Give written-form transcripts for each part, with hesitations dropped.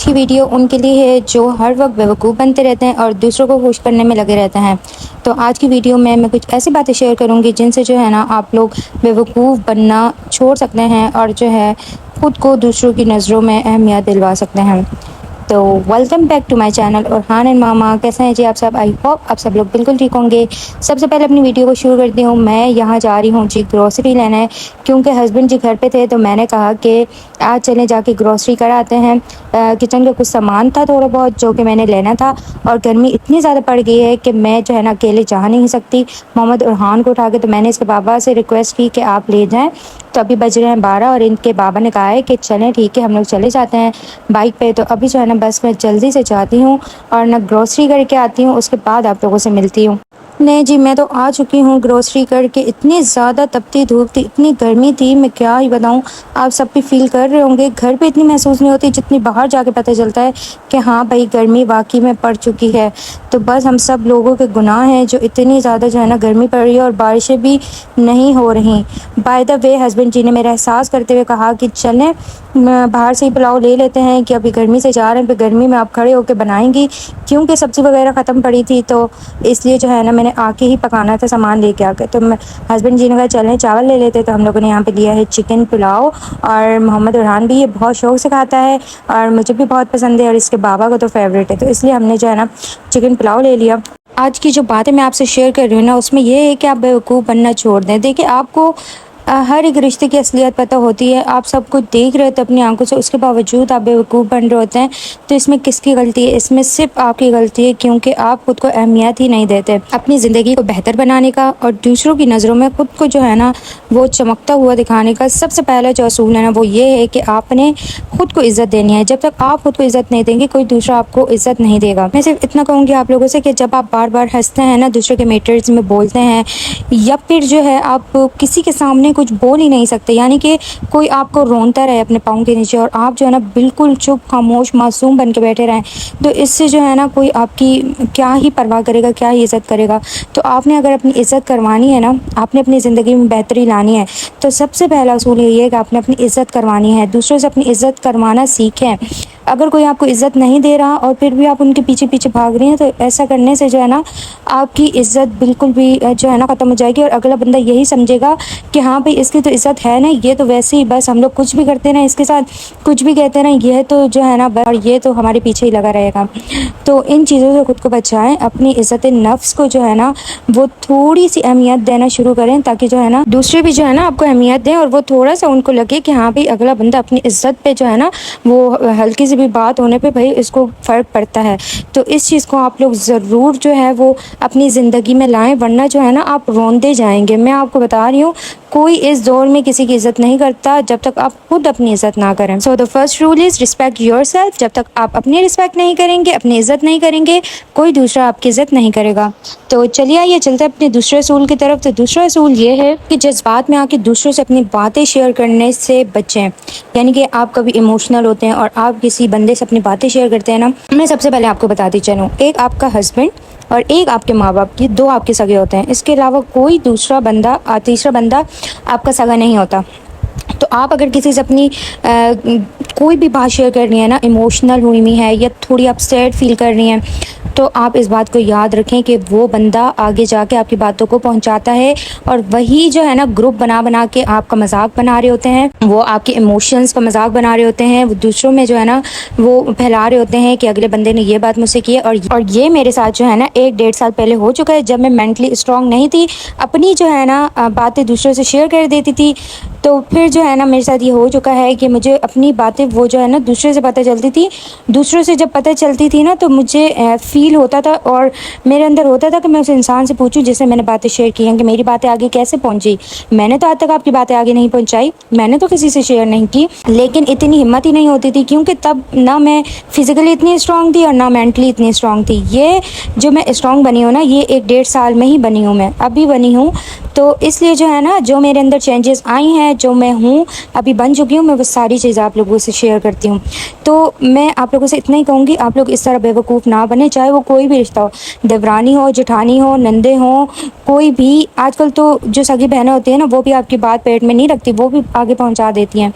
کی ویڈیو ان کے لیے ہے جو ہر وقت بیوقوف بنتے رہتے ہیں اور دوسروں کو خوش کرنے میں لگے رہتے ہیں۔ تو آج کی ویڈیو میں کچھ ایسی باتیں شیئر کروں گی جن سے جو ہے نا آپ لوگ بیوقوف بننا چھوڑ سکتے ہیں اور جو ہے خود کو دوسروں کی نظروں میں اہمیت دلوا سکتے ہیں۔ تو welcome back to my channel Orhan and mama, کیسے ہیں جی آپ سب؟ آئی ہوپ آپ سب لوگ بالکل ٹھیک ہوں گے۔ سب سے پہلے اپنی ویڈیو کو شروع کرتی ہوں۔ میں یہاں جا رہی ہوں جی گروسری لینا ہے، کیونکہ ہسبینڈ جی گھر پہ تھے تو میں نے کہا کہ آج چلیں جا کے گروسری کراتے ہیں۔ کچن کا کچھ سامان تھا تھوڑا بہت جو کہ میں نے لینا تھا، اور گرمی اتنی زیادہ پڑ گئی ہے کہ میں جو ہے نا اکیلے جا نہیں سکتی محمد اورحان کو اٹھا کے، تو میں نے اس کے بابا سے ریکویسٹ کی کہ آپ لے جائیں۔ تو ابھی بج رہے ہیں 12 اور ان کے بابا نے کہا ہے کہ چلیں ٹھیک ہے ہم لوگ چلے جاتے ہیں بائک پہ۔ تو ابھی جو ہے نا بس میں جلدی سے جاتی ہوں اور نہ گروسری کر کے آتی ہوں، اس کے بعد آپ لوگوں سے ملتی ہوں۔ نہیں جی میں تو آ چکی ہوں گروسری کر کے۔ اتنی زیادہ تپتی دھوپ تھی، اتنی گرمی تھی، میں کیا ہی بتاؤں، آپ سب بھی فیل کر رہے ہوں گے۔ گھر پہ اتنی محسوس نہیں ہوتی جتنی باہر جا کے پتہ چلتا ہے کہ ہاں بھائی گرمی واقعی میں پڑ چکی ہے۔ تو بس ہم سب لوگوں کے گناہ ہیں جو اتنی زیادہ جو ہے نا گرمی پڑ رہی ہے اور بارشیں بھی نہیں ہو رہی۔ بائی دا وے ہسبینڈ جی نے میرا احساس کرتے ہوئے کہا کہ چلیں باہر سے ہی پلاؤ لے لیتے ہیں، کہ ابھی گرمی سے جا رہے ہیں، پھر گرمی میں آپ کھڑے ہو کے بنائیں گی، کیونکہ سبزی وغیرہ ختم پڑی تھی تو اس لیے جو ہے نا میں نے آ کے ہی پکانا تھا سامان لے کے آ کے۔ تو ہسبینڈ جی نے کہا چلیں چاول لے لیتے، تو ہم لوگوں نے یہاں پہ لیا ہے چکن پلاؤ، اور محمد اورحان بھی یہ بہت شوق سے کھاتا ہے اور مجھے بھی بہت پسند ہے، اور اس کے بابا کو تو فیوریٹ ہے، تو اس لیے ہم نے جو ہے نا چکن پلاؤ لے لیا۔ آج کی جو باتیں میں آپ سے شیئر کر رہی ہوں نا، اس میں یہ ہے کہ آپ بیوقوف بننا چھوڑ دیں۔ دیکھیں آپ کو ہر ایک رشتے کی اصلیت پتہ ہوتی ہے، آپ سب کچھ دیکھ رہے ہوتے اپنی آنکھوں سے، اس کے باوجود آپ بیوقوف بن رہے ہوتے ہیں۔ تو اس میں کس کی غلطی ہے؟ اس میں صرف آپ کی غلطی ہے، کیونکہ آپ خود کو اہمیت ہی نہیں دیتے۔ اپنی زندگی کو بہتر بنانے کا اور دوسروں کی نظروں میں خود کو جو ہے نا وہ چمکتا ہوا دکھانے کا سب سے پہلا جو اصول ہے نا وہ یہ ہے کہ آپ نے خود کو عزت دینی ہے۔ جب تک آپ خود کو عزت نہیں دیں گے کوئی دوسرا آپ کو عزت نہیں دے گا۔ میں صرف اتنا کہوں گی آپ لوگوں سے کہ جب آپ بار بار ہنستے ہیں نا، دوسرے کے میٹرز میں بولتے ہیں، یا پھر جو ہے آپ کسی کے سامنے کچھ بول ہی نہیں سکتے، یعنی کہ کوئی آپ کو رونتا رہے اپنے پاؤں کے نیچے اور آپ جو ہے نا بالکل چپ خاموش معصوم بن کے بیٹھے رہیں، تو اس سے جو ہے نا کوئی آپ کی کیا ہی پرواہ کرے گا، کیا ہی عزت کرے گا۔ تو آپ نے اگر اپنی عزت کروانی ہے نا، آپ نے اپنی زندگی میں بہتری لانی ہے، تو سب سے پہلا اصول یہ ہے کہ آپ نے اپنی عزت کروانی ہے۔ دوسروں سے اپنی عزت کروانا سیکھیں۔ اگر کوئی آپ کو عزت نہیں دے رہا اور پھر بھی آپ ان کے پیچھے پیچھے بھاگ رہی ہیں، تو ایسا کرنے سے جو ہے نا آپ کی عزت بالکل بھی جو ہے نا ختم ہو جائے گی، اور اگلا بندہ یہی سمجھے گا کہ ہاں بھائی اس کی تو عزت ہے نا، یہ تو ویسے ہی بس ہم لوگ کچھ بھی کرتے نا اس کے ساتھ، کچھ بھی کہتے نا یہ تو جو ہے نا اور یہ تو ہمارے پیچھے ہی لگا رہے گا۔ تو ان چیزوں سے خود کو بچائیں، اپنی عزت نفس کو جو ہے نا وہ تھوڑی سی اہمیت دینا شروع کریں، تاکہ جو ہے نا دوسرے بھی جو ہے نا آپ کو اہمیت دیں، اور وہ تھوڑا سا ان کو لگے کہ ہاں بھائی اگلا بندہ اپنی عزت پہ جو ہے نا وہ ہلکی سی بھی بات ہونے پہ بھائی اس کو فرق پڑتا ہے۔ تو اس چیز کو آپ لوگ ضرور جو ہے وہ اپنی زندگی میں لائیں، ورنہ جو ہے نا آپ روندے جائیں گے۔ میں آپ کو بتا رہی ہوں کوئی اس دور میں کسی کی عزت نہیں کرتا جب تک آپ خود اپنی عزت نہ کریں۔ So the first rule is respect yourself. جب تک آپ اپنی ریسپیکٹ نہیں کریں گے، اپنی عزت نہیں کریں گے، کوئی دوسرا آپ کی عزت نہیں کرے گا۔ تو چلیے آئیے چلتے ہیں اپنے دوسرے اصول کی طرف۔ تو دوسرا اصول یہ ہے کہ جذبات میں آ کے دوسروں سے اپنی باتیں شیئر کرنے سے بچیں۔ یعنی کہ آپ کبھی ایموشنل ہوتے ہیں اور آپ کسی بندے سے اپنی باتیں شیئر کرتے ہیں نا، میں سب سے پہلے آپ کو بتاتی چلوں، ایک آپ کا ہسبینڈ اور ایک آپ کے ماں باپ، یہ دو آپ کے سگے ہوتے ہیں، اس کے علاوہ کوئی دوسرا بندہ تیسرا بندہ آپ کا سگا نہیں ہوتا۔ تو آپ اگر کسی سے اپنی کوئی بھی بات شیئر کر رہی ہیں نا، ایموشنل ہوئی ہوئی ہے یا تھوڑی آپ سیڈ فیل کر رہی ہیں، تو آپ اس بات کو یاد رکھیں کہ وہ بندہ آگے جا کے آپ کی باتوں کو پہنچاتا ہے، اور وہی جو ہے نا گروپ بنا کے آپ کا مذاق بنا رہے ہوتے ہیں، وہ آپ کے ایموشنز کا مذاق بنا رہے ہوتے ہیں، وہ دوسروں میں جو ہے نا وہ پھیلا رہے ہوتے ہیں کہ اگلے بندے نے یہ بات مجھ سے کی ہے۔ اور یہ میرے ساتھ جو ہے نا 1-1.5 سال پہلے ہو چکا ہے، جب میں مینٹلی اسٹرانگ نہیں تھی، اپنی جو ہے نا باتیں دوسروں سے شیئر کر دیتی تھی، تو پھر جو ہے نا میرے ساتھ یہ ہو چکا ہے کہ مجھے اپنی باتیں وہ جو ہے نا دوسرے سے پتہ چلتی تھی، دوسروں سے جب پتہ چلتی تھی نا تو مجھے فیل ہوتا تھا اور میرے اندر ہوتا تھا کہ میں اس انسان سے پوچھوں جس سے میں نے باتیں شیئر کی ہیں کہ میری باتیں آگے کیسے پہنچی۔ میں نے تو آج تک آپ کی باتیں آگے نہیں پہنچائی، میں نے تو کسی سے شیئر نہیں کی، لیکن اتنی ہمت ہی نہیں ہوتی تھی، کیونکہ تب نہ میں فزیکلی اتنی اسٹرانگ تھی اور نہ مینٹلی اتنی اسٹرانگ تھی۔ یہ جو میں اسٹرانگ بنی ہوں نا، یہ 1-1.5 سال میں ہی بنی ہوں، میں ابھی بنی ہوں۔ تو اس لیے جو ہے نا جو میرے اندر چینجز آئی ہیں, جو میں ہوں ابھی بن چکی ہوں, میں وہ ساری چیزیں آپ لوگوں سے شیئر کرتی ہوں. تو میں آپ لوگوں سے اتنا ہی کہوں گی, آپ لوگ اس طرح بیوقوف نہ بنیں, چاہے وہ کوئی بھی رشتہ ہو, دیورانی ہو, جٹھانی ہو, نندے ہوں, کوئی بھی. آج کل تو جو سگی بہنیں ہوتی ہیں نا, وہ بھی آپ کی بات پیٹ میں نہیں رکھتی, وہ بھی آگے پہنچا دیتی ہیں.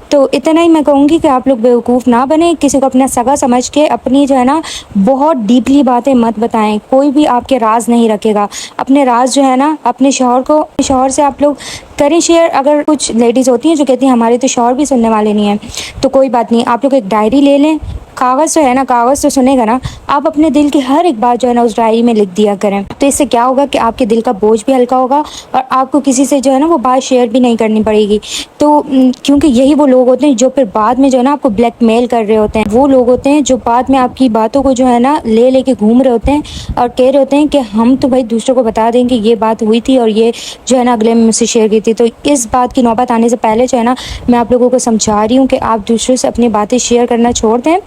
تو اتنا ہی میں کہوں گی کہ آپ لوگ بیوقوف نہ بنیں, کسی کو اپنا سگا سمجھ کے اپنی جو ہے نا بہت ڈیپلی باتیں مت بتائیں. کوئی بھی آپ کے راز نہیں رکھے گا. اپنے راز جو ہے نا اپنے شوہر سے آپ لوگ کریں شیئر. اگر کچھ لیڈیز ہوتی ہیں جو کہتی ہیں ہمارے تو شوہر بھی سننے والے نہیں ہیں, تو کوئی بات نہیں, آپ لوگ ایک ڈائری لے لیں. کاغذ جو ہے نا, کاغذ تو سنے گا نا, آپ اپنے دل کی ہر ایک بات جو ہے نا اس ڈائری میں لکھ دیا کریں. تو اس سے کیا ہوگا کہ آپ کے دل کا بوجھ بھی ہلکا ہوگا, اور آپ کو کسی سے جو ہے نا وہ بات شیئر بھی نہیں کرنی پڑے گی. تو کیونکہ یہی وہ لوگ ہوتے ہیں جو پھر بعد میں جو ہے نا آپ کو بلیک میل کر رہے ہوتے ہیں. وہ لوگ ہوتے ہیں جو بعد میں آپ کی باتوں کو جو ہے نا لے کے گھوم رہے ہوتے ہیں, اور کہہ رہے ہوتے ہیں کہ ہم تو بھائی دوسروں کو بتا دیں کہ یہ بات ہوئی تھی, اور یہ جو ہے نا اگلے میں مجھ سے شیئر کی تھی. تو اس بات کی نوبت آنے سے پہلے جو ہے نا میں آپ لوگوں کو سمجھا رہی ہوں کہ آپ دوسروں سے اپنی باتیں شیئر کرنا چھوڑ دیں.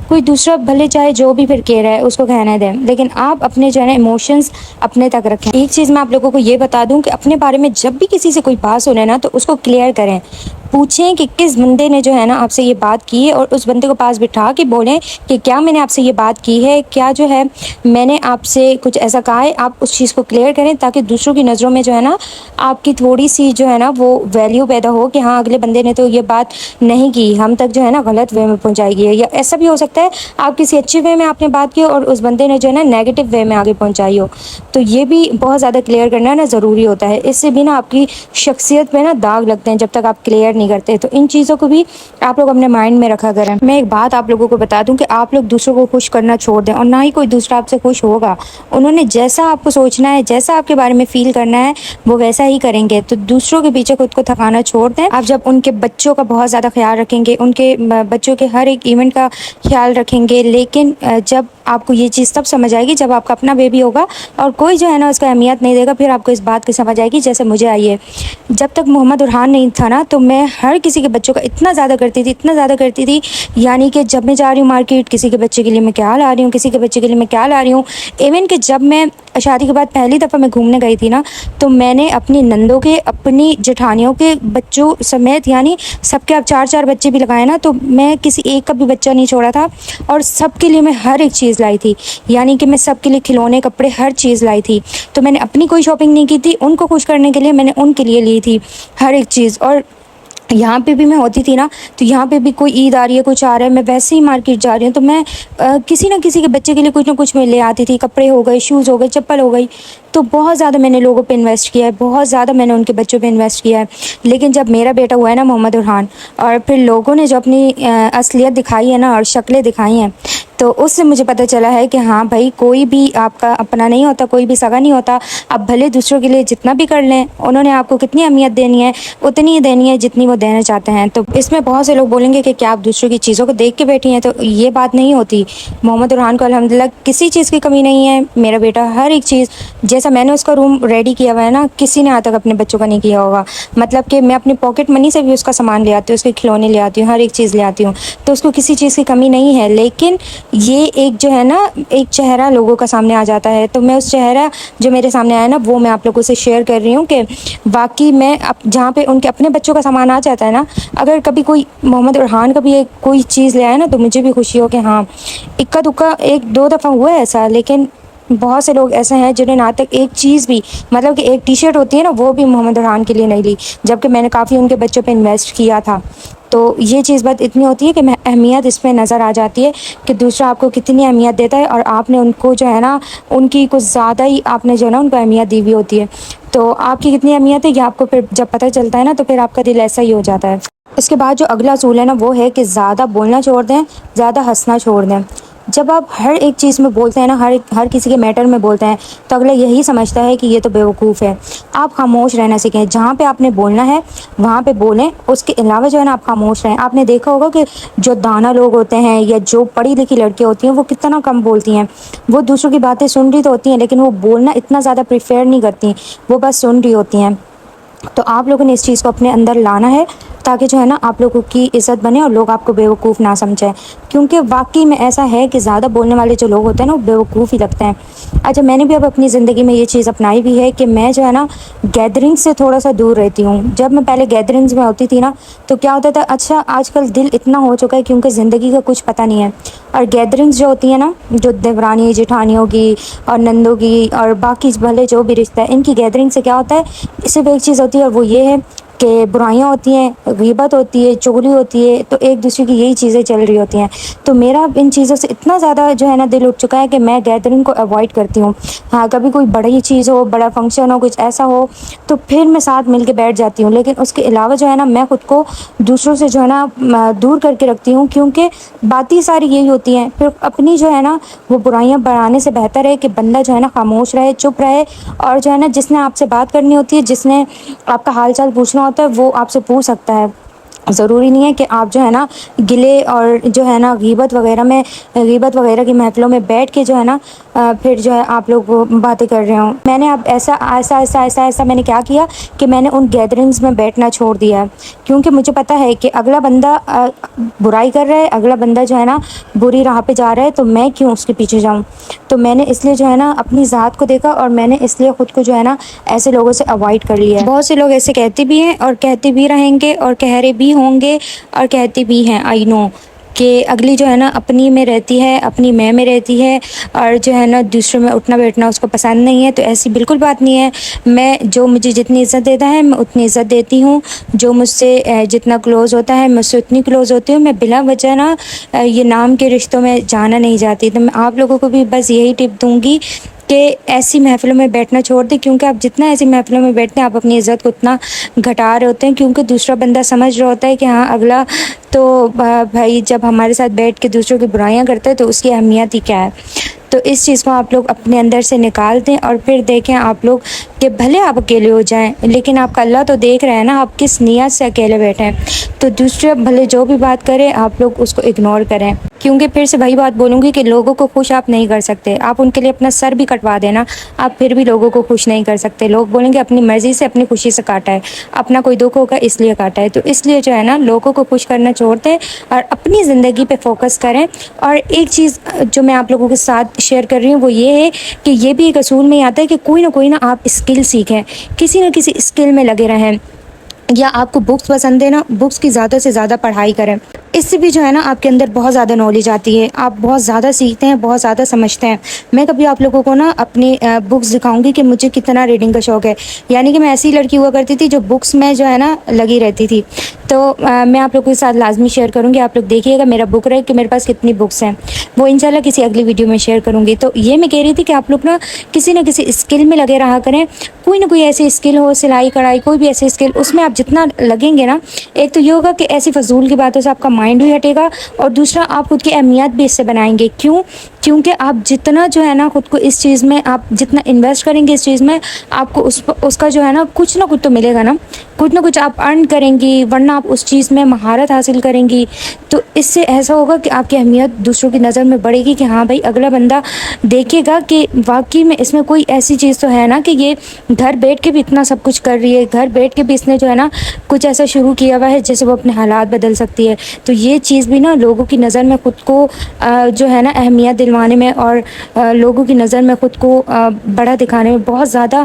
کوئی دوسرا بھلے چاہے جو بھی پھر کہہ رہا ہے اس کو کہنے دیں, لیکن آپ اپنے جو ہے نا ایموشنز اپنے تک رکھیں. ایک چیز میں آپ لوگوں کو یہ بتا دوں کہ اپنے بارے میں جب بھی کسی سے کوئی بات سنے نا, تو اس کو کلیئر کریں. پوچھیں کہ کس بندے نے جو ہے نا آپ سے یہ بات کی ہے, اور اس بندے کو پاس بٹھا کے بولیں کہ کیا میں نے آپ سے یہ بات کی ہے, کیا جو ہے میں نے آپ سے کچھ ایسا کہا ہے. آپ اس چیز کو کلیئر کریں تاکہ دوسروں کی نظروں میں جو ہے نا آپ کی تھوڑی سی جو ہے نا وہ ویلیو پیدا ہو کہ ہاں اگلے بندے نے تو یہ بات نہیں کی, ہم تک جو ہے نا غلط وے میں پہنچائی گئی ہے. یا ایسا بھی ہو سکتا ہے آپ کسی اچھے وے میں آپ نے بات کی اور اس بندے نے جو ہے نا نیگیٹو وے میں آگے پہنچائی ہو. تو یہ بھی بہت زیادہ کلیئر کرنا نا ضروری ہوتا ہے. اس سے بھی نا آپ کی شخصیت پہ نا داغ لگتے ہیں جب تک آپ کلیئر نہیں کرتے. تو ان چیزوں کو بھی آپ لوگ اپنے مائنڈ میں رکھا کریں. میں ایک بات آپ لوگوں کو بتا دوں کہ آپ لوگ دوسروں کو خوش کرنا چھوڑ دیں, اور نہ ہی کوئی دوسرا آپ سے خوش ہوگا. انہوں نے جیسا آپ کو سوچنا ہے, جیسا آپ کے بارے میں فیل کرنا ہے, وہ ویسا ہی کریں گے. تو دوسروں کے پیچھے خود کو تھکانا چھوڑ دیں. آپ جب ان کے بچوں کا بہت زیادہ خیال رکھیں گے, ان کے بچوں کے ہر ایک ایونٹ کا خیال رکھیں گے, لیکن جب آپ کو یہ چیز تب سمجھ آئے گی جب آپ کا اپنا بیبی ہوگا اور کوئی جو ہے نا اس کا اہمیت نہیں دے گا. پھر آپ کو اس بات کی سمجھ آئے گی جیسے مجھے آئی ہے. جب تک محمد ارحان نہیں تھا نا, تو میں ہر کسی کے بچوں کا اتنا زیادہ کرتی تھی, یعنی کہ جب میں جا رہی ہوں مارکیٹ, کسی کے بچے کے لیے میں کیا لا رہی ہوں, کسی کے بچے کے لیے میں کیا لا رہی ہوں. ایون کہ جب میں شادی کے بعد پہلی دفعہ میں گھومنے گئی تھی نا, تو میں نے اپنی نندوں کے, اپنی جٹھانیوں کے بچوں سمیت, یعنی سب کے اب 4 بچے بھی لگائے نا, تو میں کسی ایک کا بھی بچہ نہیں چھوڑا تھا. اور سب کے لیے میں ہر ایک چیز لائی تھی, یعنی کہ میں سب کے لیے کھلونے, کپڑے, ہر چیز لائی تھی. تو میں نے اپنی کوئی شاپنگ نہیں کی تھی, ان کو خوش کرنے کے لیے میں نے ان کے لیے لی تھی ہر ایک چیز. اور یہاں پہ بھی میں ہوتی تھی نا, تو یہاں پہ بھی کوئی عید آ رہی ہے, کچھ آ رہا ہے, میں ویسے ہی مارکیٹ جا رہی ہوں, تو میں کسی نہ کسی کے بچے کے لیے کچھ نہ کچھ میں لے آتی تھی. کپڑے ہو گئے, شوز ہو گئے, چپل ہو گئی. تو بہت زیادہ میں نے لوگوں پہ انویسٹ کیا ہے, بہت زیادہ میں نے ان کے بچوں پہ انویسٹ کیا ہے. لیکن جب میرا بیٹا ہوا ہے نا محمد ارحان, اور پھر لوگوں نے جو اپنی اصلیت دکھائی ہے نا اور شکلیں دکھائی ہیں, تو اس سے مجھے پتہ چلا ہے کہ ہاں بھائی کوئی بھی آپ کا اپنا نہیں ہوتا, کوئی بھی سگا نہیں ہوتا. آپ بھلے دوسروں کے لیے جتنا بھی کر لیں, انہوں نے آپ کو کتنی اہمیت دینی ہے اتنی ہی دینی ہے جتنی وہ دینا چاہتے ہیں. تو اس میں بہت سے لوگ بولیں گے کہ کیا آپ دوسروں کی چیزوں کو دیکھ کے بیٹھی ہیں, تو یہ بات نہیں ہوتی. محمد ارحان کو الحمدللہ کسی چیز کی کمی نہیں ہے. میرا بیٹا ہر ایک چیز, جیسا میں نے اس کا روم ریڈی کیا ہوا ہے نا, کسی نے آج تک اپنے بچوں کا نہیں کیا ہوگا. مطلب کہ میں اپنی پاکٹ منی سے بھی اس کا سامان لے آتی ہوں, اس کے کھلونے لے آتی ہوں, ہر ایک چیز لے آتی ہوں. تو اس کو کسی چیز کی کمی نہیں ہے. لیکن یہ ایک جو ہے نا ایک چہرہ لوگوں کا سامنے آ جاتا ہے, تو میں اس چہرہ جو میرے سامنے آیا نا وہ میں آپ لوگوں سے شیئر کر رہی ہوں کہ باقی میں جہاں پہ ان کے اپنے بچوں کا سامان آ جاتا ہے نا, اگر کبھی کوئی محمد ارحان کا بھی ایک کوئی چیز لے آئے نا, تو مجھے بھی خوشی ہو کہ ہاں اکا دکا 1-2 دفعہ ہوا ہے ایسا. لیکن بہت سے لوگ ایسے ہیں جنہوں نے آج تک ایک چیز بھی, مطلب کہ ایک ٹی شرٹ ہوتی ہے نا, وہ بھی محمد ارحان کے لیے نہیں لی, جبکہ میں نے کافی ان کے بچوں پہ انویسٹ کیا تھا. تو یہ چیز بات اتنی ہوتی ہے کہ اہمیت اس میں نظر آ جاتی ہے کہ دوسرا آپ کو کتنی اہمیت دیتا ہے, اور آپ نے ان کو جو ہے نا ان کی کچھ زیادہ ہی آپ نے جو ہے نا ان کو اہمیت دی ہوئی ہوتی ہے. تو آپ کی کتنی اہمیت ہے یہ آپ کو پھر جب پتہ چلتا ہے نا, تو پھر آپ کا دل ایسا ہی ہو جاتا ہے. اس کے بعد جو اگلا اصول ہے نا وہ ہے کہ زیادہ بولنا چھوڑ دیں, زیادہ ہنسنا چھوڑ دیں. جب آپ ہر ایک چیز میں بولتے ہیں نا, ہر کسی کے میٹر میں بولتے ہیں, تو اگلا یہی سمجھتا ہے کہ یہ تو بیوقوف ہے. آپ خاموش رہنا سیکھیں. جہاں پہ آپ نے بولنا ہے وہاں پہ بولیں, اس کے علاوہ جو ہے نا آپ خاموش رہیں. آپ نے دیکھا ہوگا کہ جو دانا لوگ ہوتے ہیں یا جو پڑھی لکھی لڑکیاں ہوتی ہیں وہ کتنا کم بولتی ہیں. وہ دوسروں کی باتیں سن رہی تو ہوتی ہیں, لیکن وہ بولنا اتنا زیادہ پریفر نہیں کرتی, وہ بس سن رہی ہوتی ہیں. تو آپ لوگوں نے اس چیز کو اپنے اندر لانا ہے. تاکہ جو ہے نا آپ لوگوں کی عزت بنے اور لوگ آپ کو بیوقوف نہ سمجھیں، کیونکہ واقعی میں ایسا ہے کہ زیادہ بولنے والے جو لوگ ہوتے ہیں نا وہ بیوقوف ہی لگتے ہیں۔ اچھا، میں نے بھی اب اپنی زندگی میں یہ چیز اپنائی بھی ہے کہ میں جو ہے نا گیدرنگ سے تھوڑا سا دور رہتی ہوں۔ جب میں پہلے گیدرنگز میں ہوتی تھی نا تو کیا ہوتا تھا، اچھا آج کل دل اتنا ہو چکا ہے کیونکہ زندگی کا کچھ پتہ نہیں ہے، اور گیدرنگز جو ہوتی ہیں نا، جو دیورانی جیٹھانیوں کی اور نندوں کی اور باقی بھلے جو بھی رشتہ ہے، ان کی گیدرنگ سے کیا ہوتا ہے، صرف ایک چیز ہوتی ہے اور وہ یہ ہے کہ برائیاں ہوتی ہیں، غیبت ہوتی ہے، چغلی ہوتی ہے، تو ایک دوسرے کی یہی چیزیں چل رہی ہوتی ہیں۔ تو میرا ان چیزوں سے اتنا زیادہ جو ہے نا دل اٹھ چکا ہے کہ میں گیدرنگ کو اوائڈ کرتی ہوں۔ ہاں، کبھی کوئی بڑی چیز ہو، بڑا فنکشن ہو، کچھ ایسا ہو تو پھر میں ساتھ مل کے بیٹھ جاتی ہوں، لیکن اس کے علاوہ جو ہے نا میں خود کو دوسروں سے جو ہے نا دور کر کے رکھتی ہوں، کیونکہ باتیں ساری یہی ہوتی ہیں۔ پھر اپنی جو ہے نا وہ برائیاں بڑھانے سے بہتر ہے کہ بندہ جو ہے نا خاموش رہے، چپ رہے، اور جو ہے نا جس نے آپ سے بات کرنی ہوتی ہے، جس نے آپ کا حال چال پوچھنا ہوتا ہے، وہ آپ سے پوچھ سکتا ہے۔ ضروری نہیں ہے کہ آپ جو ہے نا گلے اور جو ہے نا غیبت وغیرہ کی محفلوں میں بیٹھ کے جو ہے نا پھر جو ہے آپ لوگ وہ باتیں کر رہے ہوں۔ میں نے اب ایسا میں نے کیا کیا کہ میں نے ان گیدرنگز میں بیٹھنا چھوڑ دیا ہے، کیونکہ مجھے پتہ ہے کہ اگلا بندہ برائی کر رہا ہے، اگلا بندہ جو ہے نا بری راہ پہ جا رہا ہے، تو میں کیوں اس کے پیچھے جاؤں۔ تو میں نے اس لیے جو ہے نا اپنی ذات کو دیکھا، اور میں نے اس لیے خود کو جو ہے نا ایسے لوگوں سے اوائڈ کر لیا ہے۔ بہت سے لوگ ایسے کہتے بھی ہیں اور کہتے بھی رہیں گے اور کہہ رہے بھی ہوں گے اور کہتے بھی ہیں، آئی نو، کہ اگلی جو ہے نا اپنی میں رہتی ہے، اپنی میں رہتی ہے، اور جو ہے نا دوسروں میں اٹھنا بیٹھنا اس کو پسند نہیں ہے۔ تو ایسی بالکل بات نہیں ہے۔ میں جو مجھے جتنی عزت دیتا ہے میں اتنی عزت دیتی ہوں، جو مجھ سے جتنا کلوز ہوتا ہے میں اس سے اتنی کلوز ہوتی ہوں۔ میں بلا وجہ نا یہ نام کے رشتوں میں جانا نہیں چاہتی۔ تو میں آپ لوگوں کو بھی بس یہی ٹپ دوں گی کہ ایسی محفلوں میں بیٹھنا چھوڑ دیں، کیونکہ آپ جتنا ایسی محفلوں میں بیٹھتے ہیں آپ اپنی عزت کو اتنا گھٹا رہے ہوتے ہیں، کیونکہ دوسرا بندہ سمجھ رہا ہوتا ہے کہ ہاں اگلا تو بھائی جب ہمارے ساتھ بیٹھ کے دوسروں کی برائیاں کرتا ہے تو اس کی اہمیت ہی کیا ہے۔ تو اس چیز کو آپ لوگ اپنے اندر سے نکال دیں، اور پھر دیکھیں آپ لوگ کہ بھلے آپ اکیلے ہو جائیں، لیکن آپ کا اللہ تو دیکھ رہے ہیں نا آپ کس نیت سے اکیلے بیٹھے ہیں۔ تو دوسرے بھلے جو بھی بات کرے آپ لوگ اس کو اگنور کریں، کیونکہ پھر سے وہی بات بولوں گی کہ لوگوں کو خوش آپ نہیں کر سکتے۔ آپ ان کے لیے اپنا سر بھی کٹوا دینا، آپ پھر بھی لوگوں کو خوش نہیں کر سکتے۔ لوگ بولیں گے اپنی مرضی سے اپنی خوشی سے کاٹا ہے، اپنا کوئی دکھ ہوگا اس لیے کاٹا ہے۔ تو اس لیے جو ہے نا لوگوں کو خوش کرنا چھوڑ دیں اور اپنی زندگی پہ فوکس کریں۔ اور ایک چیز جو میں آپ لوگوں کے ساتھ شیئر کر رہی ہوں وہ یہ ہے کہ یہ بھی ایک اصول میں آتا ہے کہ کوئی نہ آپ اسکل سیکھیں، کسی نہ کسی اسکل میں لگے رہیں، یا آپ کو بکس پسند ہے نا بکس کی زیادہ سے زیادہ پڑھائی کریں۔ اس سے بھی جو ہے نا آپ کے اندر بہت زیادہ نالج آتی ہے، آپ بہت زیادہ سیکھتے ہیں، بہت زیادہ سمجھتے ہیں۔ میں کبھی آپ لوگوں کو نا اپنی بکس دکھاؤں گی کہ مجھے کتنا ریڈنگ کا شوق ہے، یعنی کہ میں ایسی لڑکی ہوا کرتی تھی جو بکس میں جو ہے نا لگی رہتی تھی۔ تو میں آپ لوگوں کے ساتھ لازمی شیئر کروں گی، آپ لوگ دیکھیے گا میرا بک ریک کہ میرے پاس کتنی بکس ہیں، وہ انشاءاللہ کسی اگلی ویڈیو میں شیئر کروں گی۔ تو یہ میں کہہ رہی تھی کہ آپ لوگ نا کسی نہ کسی اسکل میں لگے رہا کریں، کوئی نہ کوئی ایسی اسکل ہو، سلائی کڑھائی، کوئی بھی ایسی اسکل، اس میں آپ جتنا لگیں گے نا، ایک تو یہ ہوگا کہ ایسی فضول کی باتوں سے آپ کا مائنڈ بھی ہٹے گا، اور دوسرا آپ خود کی اہمیت بھی اس سے بنائیں گے۔ کیونکہ آپ جتنا جو ہے نا خود کو اس چیز میں آپ جتنا انویسٹ کریں گے اس چیز میں، آپ کو اس کا جو ہے نا کچھ تو ملے گا نا، کچھ نہ کچھ آپ ارن کریں گی، ورنہ آپ اس چیز میں مہارت حاصل کریں گی۔ تو اس سے ایسا ہوگا کہ آپ کی اہمیت دوسروں کی نظر میں بڑھے گی، کہ ہاں بھائی اگلا بندہ دیکھے گا کہ واقعی میں اس میں کوئی ایسی چیز تو ہے نا کہ یہ گھر بیٹھ کے بھی اتنا سب کچھ کر رہی ہے، گھر بیٹھ کے بھی اس نے جو ہے نا کچھ ایسا شروع کیا ہوا ہے جیسے وہ اپنے حالات بدل سکتی ہے۔ تو یہ چیز بھی نا لوگوں کی نظر میں خود کو جو ہے نا اہمیت دلوانے میں اور لوگوں کی نظر میں خود کو بڑا دکھانے میں بہت زیادہ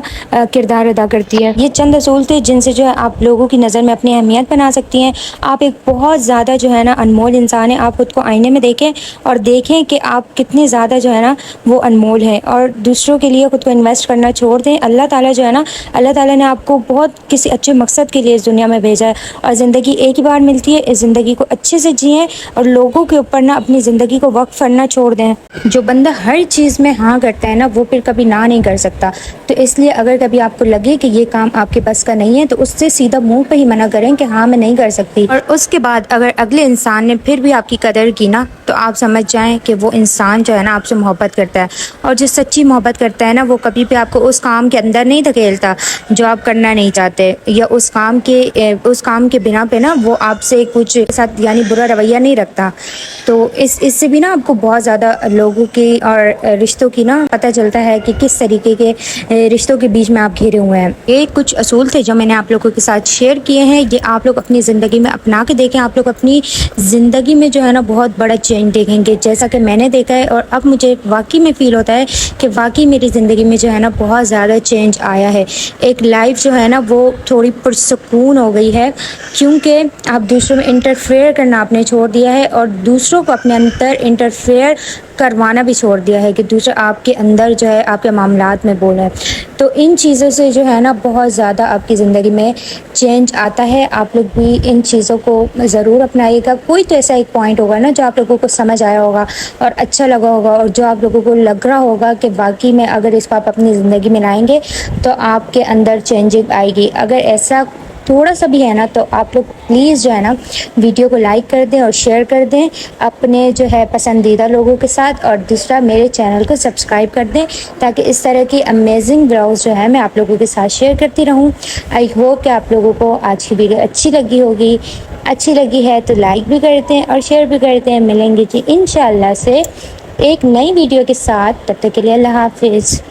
کردار ادا کرتی ہے۔ یہ چند اصول تھے جن سے جو ہے آپ لوگوں کی نظر میں اپنی اہمیت بنا سکتی ہیں۔ آپ ایک بہت زیادہ جو ہے نا انمول انسان ہیں، آپ خود کو آئینے میں دیکھیں اور دیکھیں کہ آپ کتنے زیادہ جو ہے نا وہ انمول ہیں، اور دوسروں کے لیے خود کو انویسٹ کرنا چھوڑ دیں۔ اللہ تعالیٰ جو ہے نا، اللہ تعالیٰ نے آپ کو بہت کسی اچھے مقصد کے لیے اس دنیا میں بھیجا ہے، اور زندگی ایک ہی بار ملتی ہے۔ اس زندگی کو اچھے سے جئیں اور لوگوں کے اوپر نا اپنی زندگی کو وقف کرنا چھوڑ دیں۔ جو بندہ ہر چیز میں ہاں کرتا ہے نا وہ پھر کبھی نہ نہیں کر سکتا۔ تو اس لیے اگر کبھی آپ کو لگے کہ یہ کام آپ کے بس کا نہیں ہے تو اس سے سیدھا منہ پہ ہی منع کریں کہ ہاں میں نہیں کر سکتی، اور اس کے بعد اگر اگلے انسان نے پھر بھی آپ کی قدر کی نا تو آپ سمجھ جائیں کہ وہ انسان جو ہے نا آپ سے محبت کرتا ہے، اور جو سچی محبت کرتا ہے نا وہ کبھی بھی آپ کو اس کام کے اندر نہیں دھکیلتا جو آپ کرنا نہیں چاہتے، یا اس کام کے بنا پہ نا وہ آپ سے کچھ ساتھ یعنی برا رویہ نہیں رکھتا۔ تو اس سے بھی نا آپ کو بہت زیادہ لوگ لوگوں کی اور رشتوں کی نا پتہ چلتا ہے کہ کس طریقے کے رشتوں کے بیچ میں آپ گھرے ہوئے ہیں۔ یہ کچھ اصول تھے جو میں نے آپ لوگوں کے ساتھ شیئر کیے ہیں، یہ آپ لوگ اپنی زندگی میں اپنا کے دیکھیں، آپ لوگ اپنی زندگی میں جو ہے نا بہت بڑا چینج دیکھیں گے، جیسا کہ میں نے دیکھا ہے۔ اور اب مجھے واقعی میں فیل ہوتا ہے کہ واقعی میری زندگی میں جو ہے نا بہت زیادہ چینج آیا ہے، ایک لائف جو ہے نا وہ تھوڑی پرسکون ہو گئی ہے، کیونکہ آپ دوسروں میں انٹرفیئر کرنا آپ نے چھوڑ دیا ہے اور دوسروں کو اپنے اندر انٹرفیئر کروانا بھی چھوڑ دیا ہے کہ دوسرے آپ کے اندر جو ہے آپ کے معاملات میں بولیں۔ تو ان چیزوں سے جو ہے نا بہت زیادہ آپ کی زندگی میں چینج آتا ہے۔ آپ لوگ بھی ان چیزوں کو ضرور اپنائیے گا۔ کوئی تو ایسا ایک پوائنٹ ہوگا نا جو آپ لوگوں کو سمجھ آیا ہوگا اور اچھا لگا ہوگا، اور جو آپ لوگوں کو لگ رہا ہوگا کہ واقعی میں اگر اس کو آپ اپنی زندگی میں لائیں گے تو آپ کے اندر چینجنگ آئے گی۔ اگر ایسا تھوڑا سا بھی ہے نا تو آپ لوگ پلیز جو ہے نا ویڈیو کو لائک کر دیں اور شیئر کر دیں اپنے جو ہے پسندیدہ لوگوں کے ساتھ، اور دوسرا میرے چینل کو سبسکرائب کر دیں تاکہ اس طرح کی امیزنگ بلاگز جو ہے میں آپ لوگوں کے ساتھ شیئر کرتی رہوں۔ آئی ہوپ کہ آپ لوگوں کو آج کی ویڈیو اچھی لگی ہوگی۔ اچھی لگی ہے تو لائک بھی کرتے ہیں اور شیئر بھی کرتے ہیں۔ ملیں گے جی انشاءاللہ سے ایک نئی ویڈیو کے ساتھ، تب تک کے لیے اللہ حافظ۔